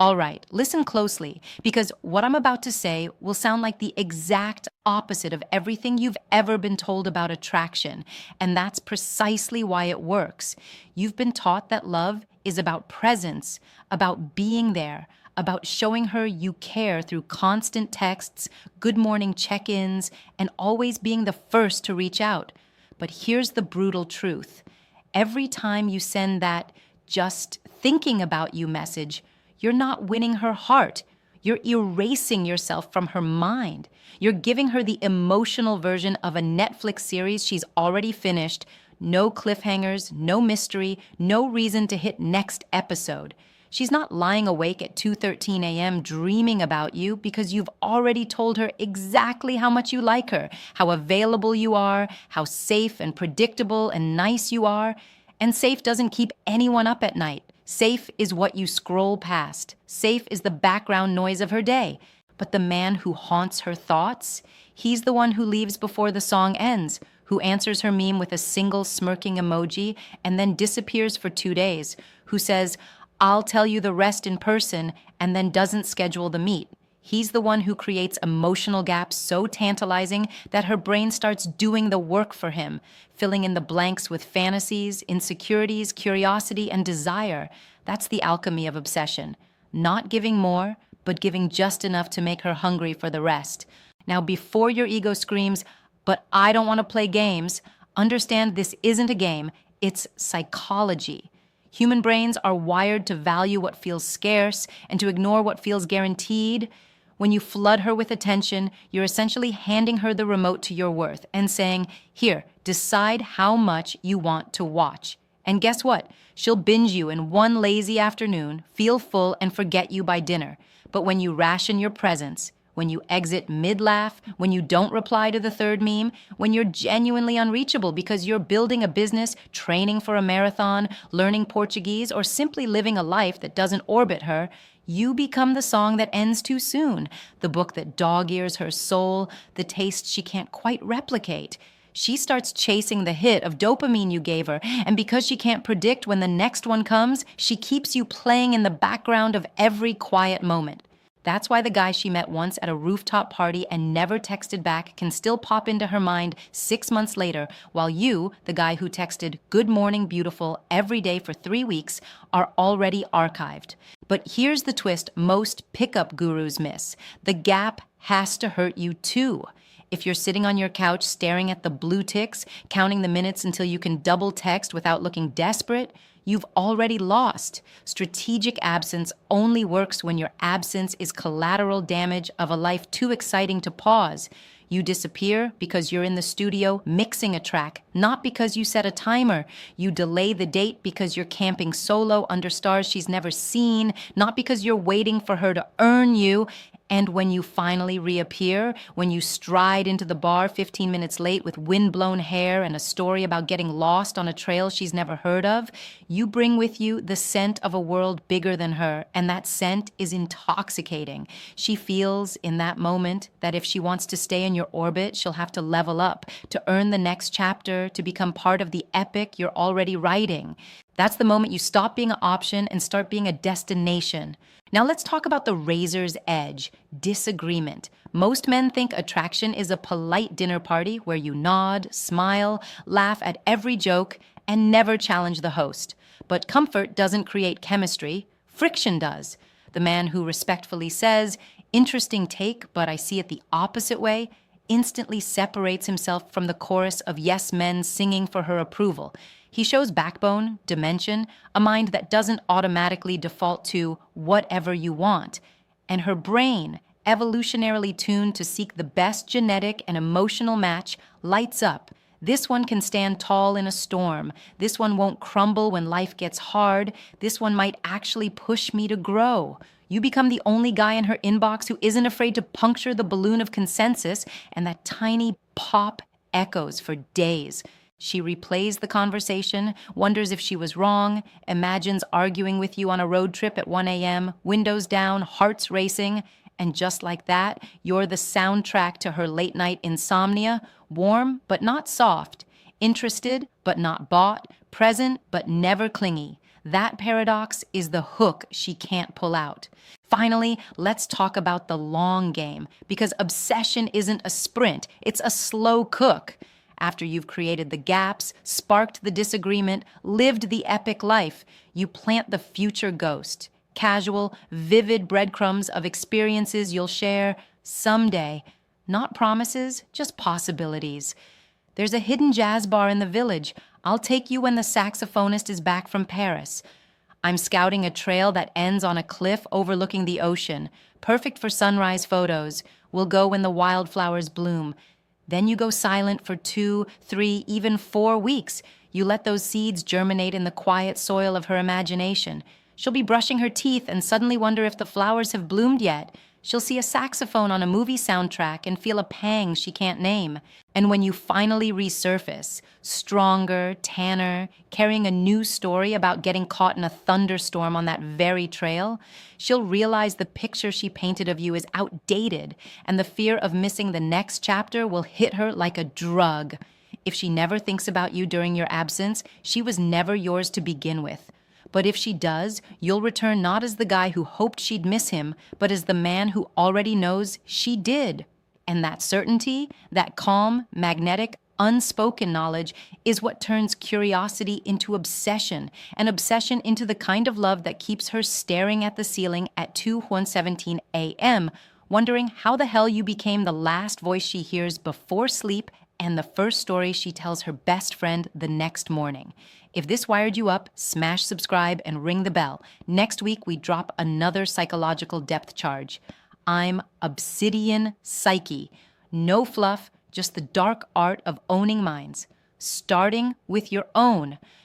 All right, listen closely, because what I'm about to say will sound like the exact opposite of everything you've ever been told about attraction, and that's precisely why it works. You've been taught that love is about presence, about being there, about showing her you care through constant texts, good morning check-ins, and always being the first to reach out. But here's the brutal truth. Every time you send that just thinking about you message, you're not winning her heart. You're erasing yourself from her mind. You're giving her the emotional version of a Netflix series she's already finished. No cliffhangers, no mystery, no reason to hit next episode. She's not lying awake at 2:13 a.m. dreaming about you because you've already told her exactly how much you like her, how available you are, how safe and predictable and nice you are. And safe doesn't keep anyone up at night. Safe is what you scroll past. Safe is the background noise of her day. But the man who haunts her thoughts, he's the one who leaves before the song ends, who answers her meme with a single smirking emoji and then disappears for 2 days, who says, "I'll tell you the rest in person," and then doesn't schedule the meet. He's the one who creates emotional gaps so tantalizing that her brain starts doing the work for him, filling in the blanks with fantasies, insecurities, curiosity, and desire. That's the alchemy of obsession. Not giving more, but giving just enough to make her hungry for the rest. Now, before your ego screams, "But I don't want to play games," understand this isn't a game, it's psychology. Human brains are wired to value what feels scarce and to ignore what feels guaranteed. When you flood her with attention, you're essentially handing her the remote to your worth and saying, "Here, decide how much you want to watch." And guess what? She'll binge you in one lazy afternoon, feel full, and forget you by dinner. But when you ration your presence, when you exit mid-laugh, when you don't reply to the third meme, when you're genuinely unreachable because you're building a business, training for a marathon, learning Portuguese, or simply living a life that doesn't orbit her, you become the song that ends too soon, the book that dog-ears her soul, the taste she can't quite replicate. She starts chasing the hit of dopamine you gave her, and because she can't predict when the next one comes, she keeps you playing in the background of every quiet moment. That's why the guy she met once at a rooftop party and never texted back can still pop into her mind 6 months later, while you, the guy who texted "Good morning, beautiful" every day for 3 weeks, are already archived. But here's the twist most pickup gurus miss. The gap has to hurt you too. If you're sitting on your couch staring at the blue ticks, counting the minutes until you can double text without looking desperate, you've already lost. Strategic absence only works when your absence is collateral damage of a life too exciting to pause. You disappear because you're in the studio mixing a track, not because you set a timer. You delay the date because you're camping solo under stars she's never seen, not because you're waiting for her to earn you. And when you finally reappear, when you stride into the bar 15 minutes late with wind-blown hair and a story about getting lost on a trail she's never heard of, you bring with you the scent of a world bigger than her, and that scent is intoxicating. She feels in that moment that if she wants to stay in your orbit, she'll have to level up, to earn the next chapter, to become part of the epic you're already writing. That's the moment you stop being an option and start being a destination. Now let's talk about the razor's edge, disagreement. Most men think attraction is a polite dinner party where you nod, smile, laugh at every joke, and never challenge the host. But comfort doesn't create chemistry, friction does. The man who respectfully says, "Interesting take, but I see it the opposite way," instantly separates himself from the chorus of yes men singing for her approval. He shows backbone, dimension, a mind that doesn't automatically default to whatever you want. And her brain, evolutionarily tuned to seek the best genetic and emotional match, lights up. This one can stand tall in a storm. This one won't crumble when life gets hard. This one might actually push me to grow. You become the only guy in her inbox who isn't afraid to puncture the balloon of consensus, and that tiny pop echoes for days. She replays the conversation, wonders if she was wrong, imagines arguing with you on a road trip at 1 a.m., windows down, hearts racing, and just like that, you're the soundtrack to her late-night insomnia, warm but not soft, interested but not bought, present but never clingy. That paradox is the hook she can't pull out. Finally, let's talk about the long game, because obsession isn't a sprint, it's a slow cook. After you've created the gaps, sparked the disagreement, lived the epic life, you plant the future ghost. Casual, vivid breadcrumbs of experiences you'll share someday. Not promises, just possibilities. There's a hidden jazz bar in the village. I'll take you when the saxophonist is back from Paris. I'm scouting a trail that ends on a cliff overlooking the ocean. Perfect for sunrise photos. We'll go when the wildflowers bloom. Then you go silent for 2, 3, even 4 weeks. You let those seeds germinate in the quiet soil of her imagination. She'll be brushing her teeth and suddenly wonder if the flowers have bloomed yet. She'll see a saxophone on a movie soundtrack and feel a pang she can't name. And when you finally resurface, stronger, tanner, carrying a new story about getting caught in a thunderstorm on that very trail, she'll realize the picture she painted of you is outdated, and the fear of missing the next chapter will hit her like a drug. If she never thinks about you during your absence, she was never yours to begin with. But if she does, you'll return not as the guy who hoped she'd miss him, but as the man who already knows she did. And that certainty, that calm, magnetic, unspoken knowledge is what turns curiosity into obsession, and obsession into the kind of love that keeps her staring at the ceiling at 2:17 a.m., wondering how the hell you became the last voice she hears before sleep and the first story she tells her best friend the next morning. If this wired you up, smash subscribe and ring the bell. Next week, we drop another psychological depth charge. I'm Obsidian Psyche. No fluff, just the dark art of owning minds. Starting with your own.